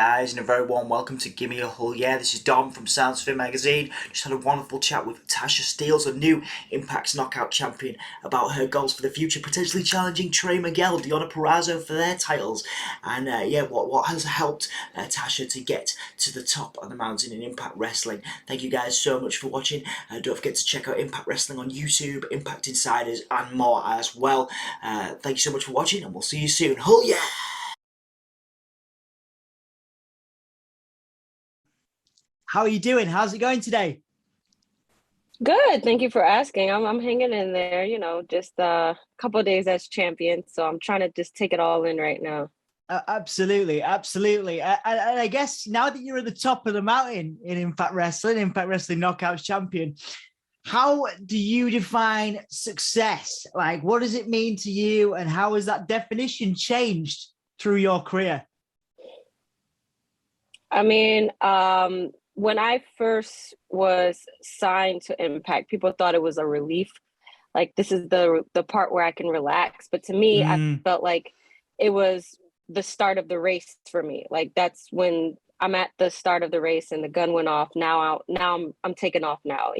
guys, and a very warm welcome to Gimme a Hull. Yeah, this is Dom from Sounds Fit Magazine. Just had a wonderful chat with Tasha Steelz, a new Impact's Knockout Champion, about her goals for the future, potentially challenging Trey and Miguel, Deonna Purrazzo for their titles, and what has helped Tasha to get to the top of the mountain in Impact Wrestling. Thank you guys so much for watching. Don't forget to check out Impact Wrestling on YouTube, Impact Insiders, and more as well. Thank you so much for watching, and we'll see you soon. Hull, yeah! How are you doing? How's it going today? Good. Thank you for asking. I'm hanging in there, just a couple of days as champion. So I'm trying to just take it all in right now. Absolutely, absolutely. And I guess now that you're at the top of the mountain in Impact Wrestling Knockouts Champion, how do you define success? Like, what does it mean to you, and how has that definition changed through your career? I mean, when I first was signed to Impact, people thought it was a relief. Like, this is the part where I can relax. But to me, I felt like it was the start of the race for me. Like, that's when I'm at the start of the race and the gun went off. Now I'm taking off now,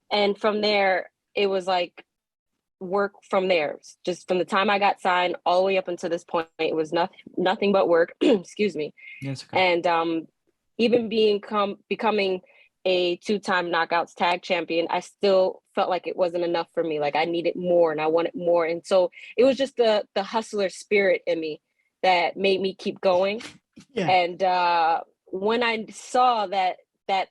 And from there, it was like work from there. Just from the time I got signed all the way up until this point, it was nothing but work. Excuse me. Yes, okay. And even becoming a 2-time Knockouts Tag Champion, I still felt like it wasn't enough for me. Like, I needed more and I wanted more. And so it was just the hustler spirit in me that made me keep going. Yeah. And when I saw that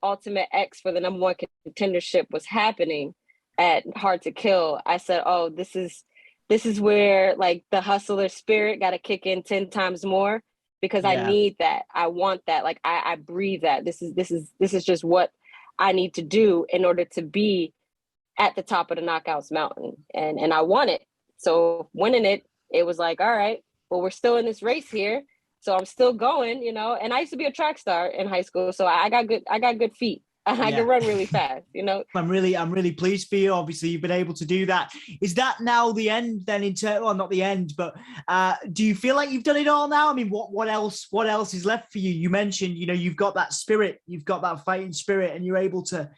Ultimate X for the #1 contendership was happening at Hard to Kill, I said, oh, this is where, like, the hustler spirit got to kick in 10 times more, because I need that. I want that. Like, I breathe that. This is just what I need to do in order to be at the top of the Knockouts mountain. And I want it. So winning it was like, all right, well, we're still in this race here. So I'm still going, and I used to be a track star in high school. So I got good feet. I can run really fast, I'm really pleased for you. Obviously, you've been able to do that. Is that now the end then well, not the end, but do you feel like you've done it all now? I mean, what else is left for you? You mentioned, you've got that spirit, you've got that fighting spirit, and you're able to,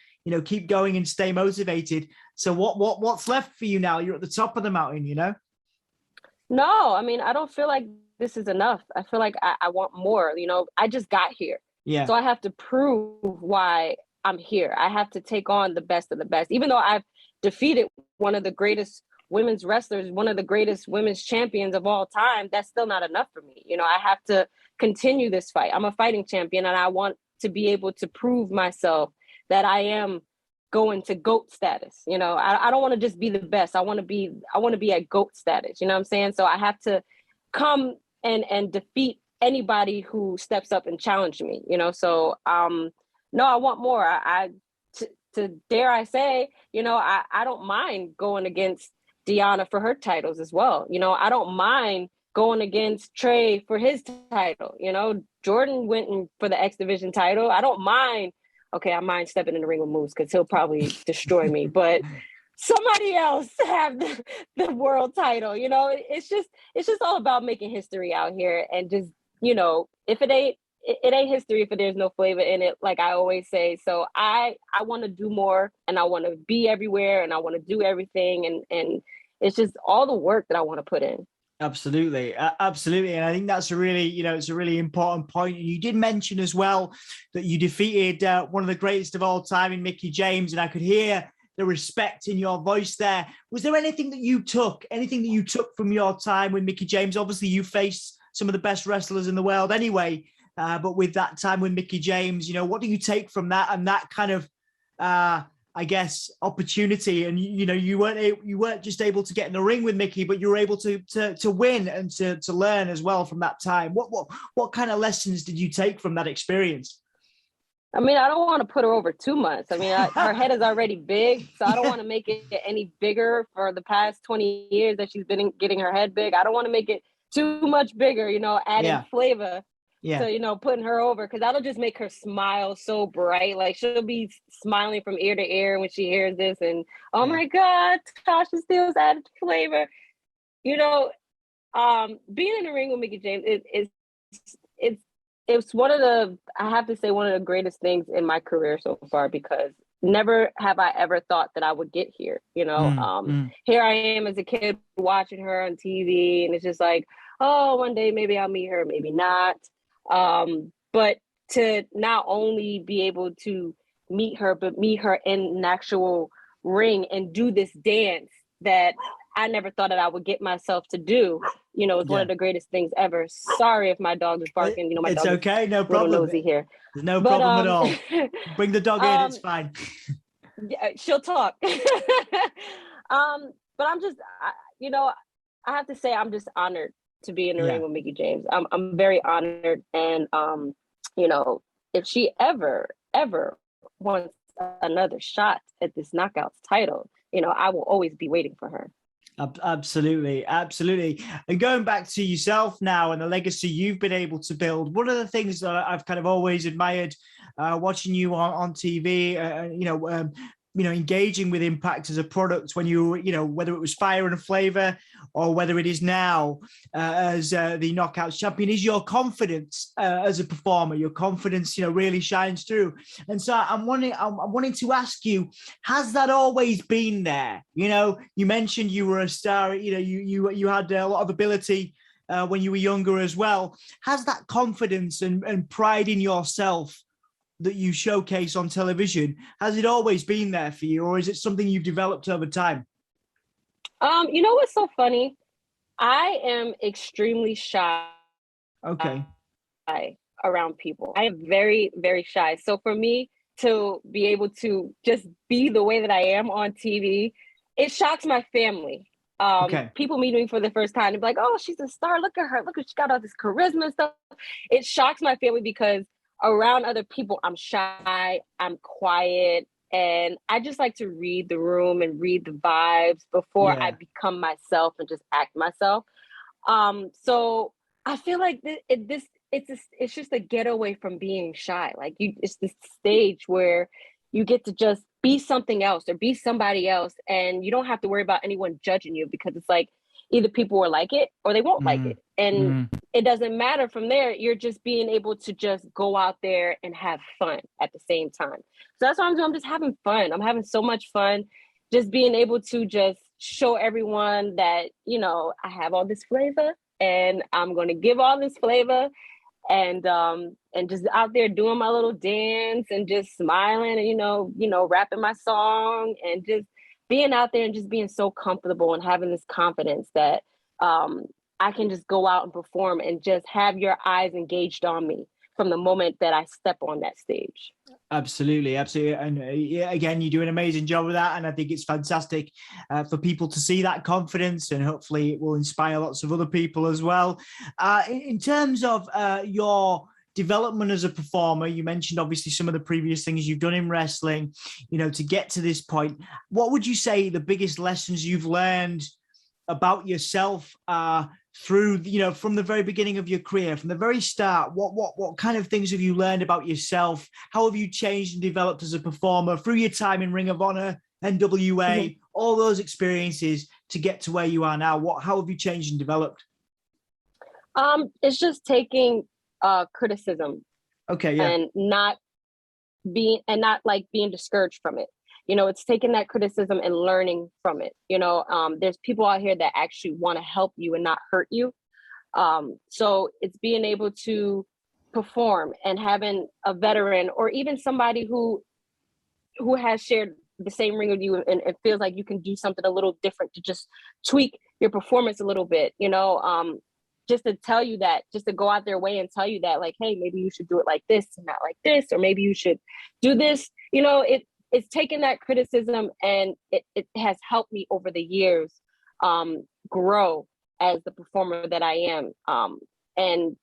keep going and stay motivated. So what's left for you now? You're at the top of the mountain, No, I mean, I don't feel like this is enough. I feel like I want more, I just got here. Yeah. So I have to prove why I'm here. I have to take on the best of the best. Even though I've defeated one of the greatest women's wrestlers, one of the greatest women's champions of all time, that's still not enough for me. I have to continue this fight. I'm a fighting champion, and I want to be able to prove myself that I am going to GOAT status. I don't want to just be the best. I want to be at GOAT status. You know what I'm saying? So I have to come and defeat anybody who steps up and challenge me. So no, I want more. To dare I say, I don't mind going against Deonna for her titles as well. I don't mind going against Trey for his title. Jordan went for the X Division title. I don't mind. Okay, I mind stepping in the ring with Moose because he'll probably destroy me. But somebody else have the world title. It's just all about making history out here, and just, if it ain't history if there's no flavor in it, like I always say. So I want to do more, and I want to be everywhere, and I want to do everything, and it's just all the work that I want to put in. Absolutely. Absolutely. And I think that's a really, it's a really important point. You did mention as well that you defeated one of the greatest of all time in Mickie James, and I could hear the respect in your voice there. Was there anything that you took from your time with Mickie James? Obviously, you faced some of the best wrestlers in the world anyway, but with that time with Mickie James, what do you take from that and that kind of, I guess, opportunity? And you weren't just able to get in the ring with Mickie, but you were able to win and to learn as well from that time. What kind of lessons did you take from that experience? I mean, I don't want to put her over too much. I mean, her head is already big, so I don't want to make it any bigger for the past 20 years that she's been getting her head big. I don't want to make it too much bigger, adding flavor. Yeah. So, putting her over, because that'll just make her smile so bright. Like, she'll be smiling from ear to ear when she hears this. And, oh my God, Tasha Steelz added flavor. Being in the ring with Mickie James is it's one of the, I have to say, one of the greatest things in my career so far, because never have I ever thought that I would get here. Here I am as a kid watching her on TV, and it's just like, oh, one day maybe I'll meet her, maybe not. But to not only be able to meet her, but meet her in an actual ring and do this dance that I never thought that I would get myself to do. It's one of the greatest things ever. Sorry if my dog is barking. My it's dog okay, no is problem. little nosy here. There's no problem at all. Bring the dog in, it's fine. Yeah, she'll talk. But I'm just, I have to say, I'm just honored to be in the ring with Mickie James. I'm very honored, and if she ever wants another shot at this Knockouts title, I will always be waiting for her. Absolutely. And going back to yourself now and the legacy you've been able to build, one of the things that I've kind of always admired watching you on TV, engaging with Impact as a product when you, whether it was Fire and Flavor or whether it is now as the Knockouts champion, is your confidence as a performer. Your confidence, really shines through. And so I'm wanting to ask you, has that always been there? You mentioned you were a star. You had a lot of ability when you were younger as well. Has that confidence and pride in yourself that you showcase on television, has it always been there for you, or is it something you've developed over time? What's so funny? I am extremely shy. Okay. Around people. I am very, very shy. So for me to be able to just be the way that I am on TV, it shocks my family. People meet me for the first time and be like, oh, she's a star. Look at her. Look at, she got all this charisma and stuff. It shocks my family because around other people, I'm shy, I'm quiet, and I just like to read the room and read the vibes before I become myself and just act myself. So I feel like it's just a getaway from being shy. Like it's this stage where you get to just be something else or be somebody else, and you don't have to worry about anyone judging you, because it's like either people will like it or they won't like it. And it doesn't matter from there. You're just being able to just go out there and have fun at the same time. So that's what I'm doing. I'm just having fun. I'm having so much fun just being able to just show everyone that, I have all this flavor and I'm going to give all this flavor, and just out there doing my little dance and just smiling and, rapping my song and just being out there and just being so comfortable and having this confidence that I can just go out and perform and just have your eyes engaged on me from the moment that I step on that stage. Absolutely. And again, you do an amazing job with that. And I think it's fantastic for people to see that confidence, and hopefully it will inspire lots of other people as well. In terms of your development as a performer, you mentioned obviously some of the previous things you've done in wrestling, to get to this point. What would you say the biggest lessons you've learned about yourself through, from the very beginning of your career, from the very start? What kind of things have you learned about yourself? How have you changed and developed as a performer through your time in Ring of Honor, NWA, all those experiences to get to where you are now? How have you changed and developed? It's just taking criticism, and not being discouraged from it. It's taking that criticism and learning from it. There's people out here that actually want to help you and not hurt you. So it's being able to perform and having a veteran or even somebody who has shared the same ring with you, and it feels like you can do something a little different to just tweak your performance a little bit, just to tell you that, just to go out their way and tell you that, like, hey, maybe you should do it like this and not like this, or maybe you should do this. It's taken that criticism, and it has helped me over the years grow as the performer that I am. And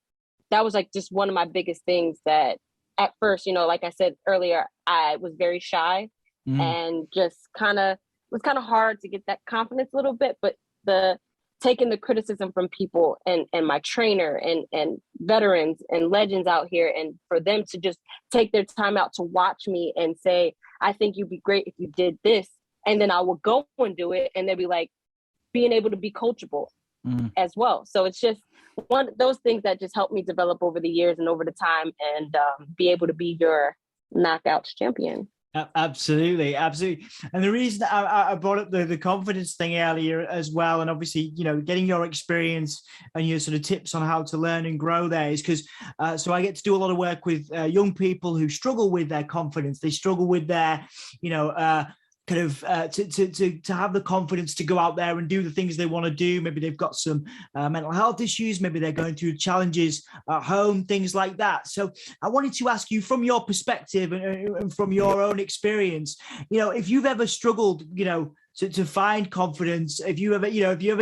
that was like just one of my biggest things, that at first, like I said earlier, I was very shy and just it was kind of hard to get that confidence a little bit, but taking the criticism from people and my trainer and veterans and legends out here, and for them to just take their time out to watch me and say, I think you'd be great if you did this. And then I will go and do it. And they'll be like, being able to be coachable as well. So it's just one of those things that just helped me develop over the years and over the time, and be able to be your Knockouts champion. Absolutely. And the reason I brought up the confidence thing earlier as well, and obviously, getting your experience and your sort of tips on how to learn and grow there, is because so I get to do a lot of work with young people who struggle with their confidence. They struggle with their, kind of to have the confidence to go out there and do the things they want to do. Maybe they've got some mental health issues. Maybe they're going through challenges at home, things like that. So I wanted to ask you, from your perspective and from your own experience, if you've ever struggled, to find confidence, if you ever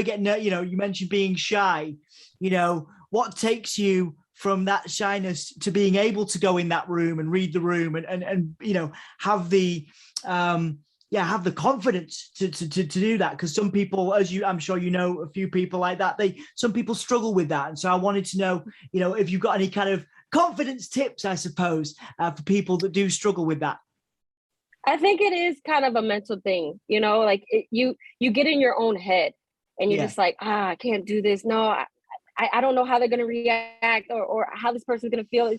get, you mentioned being shy, what takes you from that shyness to being able to go in that room and read the room and have the have the confidence to do that? Because some people, I'm sure a few people like that, some people struggle with that. And so I wanted to know, if you've got any kind of confidence tips, I suppose, for people that do struggle with that. I think it is kind of a mental thing, you get in your own head and you're just like, I can't do this. No, I don't know how they're going to react or how this person's going to feel.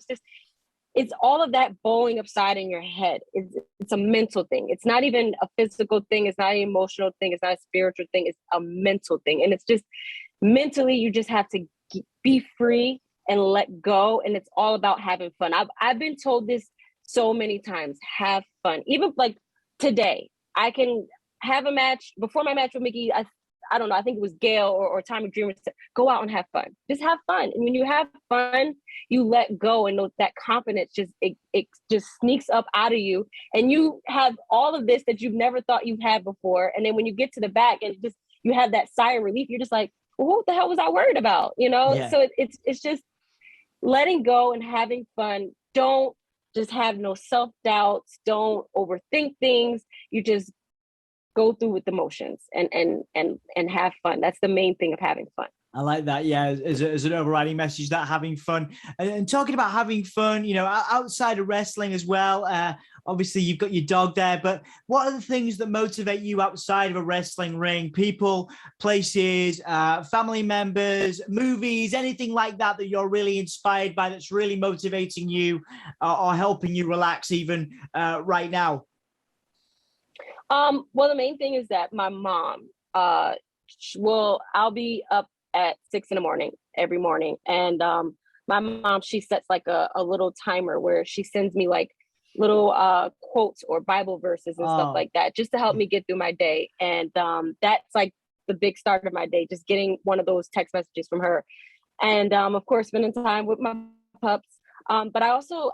It's all of that bowling upside in your head. It's a mental thing. It's not even a physical thing. It's not an emotional thing. It's not a spiritual thing. It's a mental thing. And it's just mentally, you just have to be free and let go. And it's all about having fun. I've been told this so many times, have fun. Even like today, I can have a match. Before my match with Mickie, I don't know, I think it was Gail or Tommy Dreamer said, go out and have fun. Just have fun. And when you have fun, you let go, and that confidence it just sneaks up out of you. And you have all of this that you've never thought you've had before. And then when you get to the back and you have that sigh of relief, you're just like, well, what the hell was I worried about? Yeah. So it's just letting go and having fun. Don't just have no self-doubts. Don't overthink things. You just go through with the motions and have fun. That's the main thing of having fun. I like that. Yeah, as an overriding message, that having fun. And talking about having fun, outside of wrestling as well. Obviously, you've got your dog there, but what are the things that motivate you outside of a wrestling ring? People, places, family members, movies, anything like that you're really inspired by, that's really motivating you or helping you relax even right now? Well, the main thing is that my mom, I'll be up at 6 a.m. every morning. And my mom, she sets like a little timer where she sends me like little quotes or Bible verses and stuff like that, just to help me get through my day. And that's like the big start of my day, just getting one of those text messages from her. And of course, spending time with my pups. But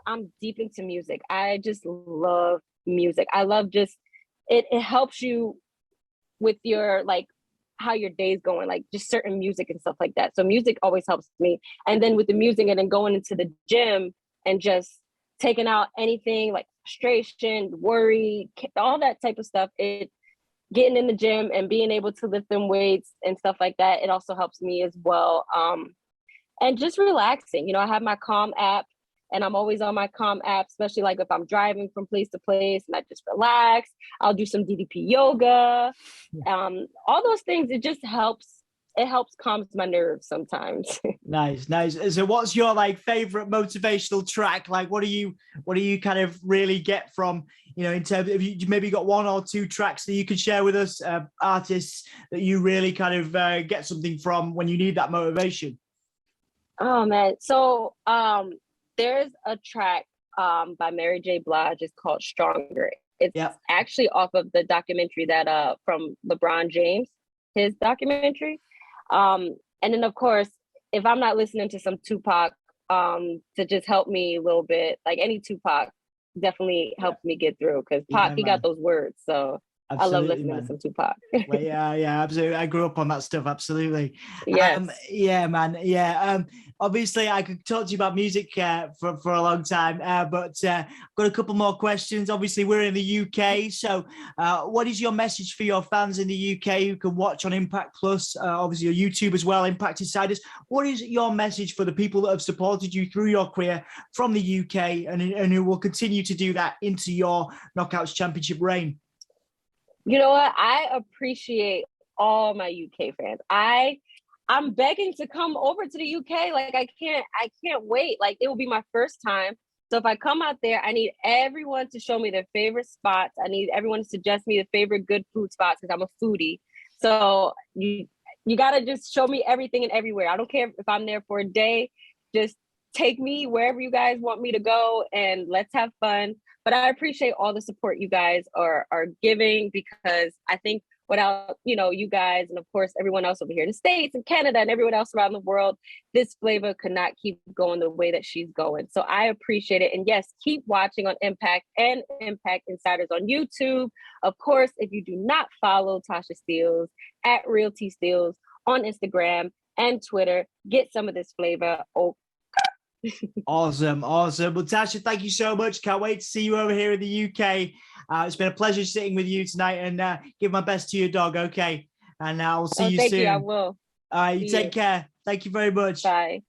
I'm deep into music. I just love music. I love it helps you with your, like, how your day's going, like just certain music and stuff like that. So music always helps me. And then with the music and then going into the gym and just taking out anything like frustration, worry, all that type of stuff, getting in the gym and being able to lift them weights and stuff like that, it also helps me as well. And just relaxing. I have my Calm app, and I'm always on my Calm app, especially like if I'm driving from place to place and I just relax. I'll do some DDP yoga. All those things, it just helps. It helps calms my nerves sometimes. Nice. So what's your favorite motivational track? Like, what do you kind of really get from, in terms of, you maybe got one or two tracks that you could share with us, artists that you really kind of get something from when you need that motivation? Oh man. So, there's a track by Mary J. Blige. It's called Stronger. It's actually off of the documentary that from LeBron James, his documentary. And then, of course, if I'm not listening to some Tupac to just help me a little bit, like any Tupac definitely helps me get through, because Pac, he got those words. So absolutely, I love listening to some Tupac. Well, yeah, absolutely. I grew up on that stuff. Absolutely. Yes. Yeah, man. Yeah. Obviously, I could talk to you about music for a long time, but I've got a couple more questions. Obviously, we're in the UK. So what is your message for your fans in the UK who can watch on Impact Plus, obviously your YouTube as well, Impact Insiders? What is your message for the people that have supported you through your career from the UK and who will continue to do that into your Knockouts Championship reign? You know what? I appreciate all my UK fans. I I'm begging to come over to the UK. Like I can't wait. Like it will be my first time. So if I come out there, I need everyone to show me their favorite spots. I need everyone to suggest me the favorite good food spots because I'm a foodie. So you gotta just show me everything and everywhere. I don't care if I'm there for a day. Just take me wherever you guys want me to go and let's have fun. But I appreciate all the support you guys are giving, because I think without, you guys and of course everyone else over here in the States and Canada and everyone else around the world, this flavor could not keep going the way that she's going. So I appreciate it. And yes, keep watching on Impact and Impact Insiders on YouTube. Of course, if you do not follow Tasha Steelz at Real T Steelz on Instagram and Twitter, get some of this flavor. Awesome. Well, Tasha, thank you so much. Can't wait to see you over here in the UK. It's been a pleasure sitting with you tonight, and give my best to your dog, okay? And I'll see you soon. Thank you, I will. All right, you take care. Thank you very much. Bye.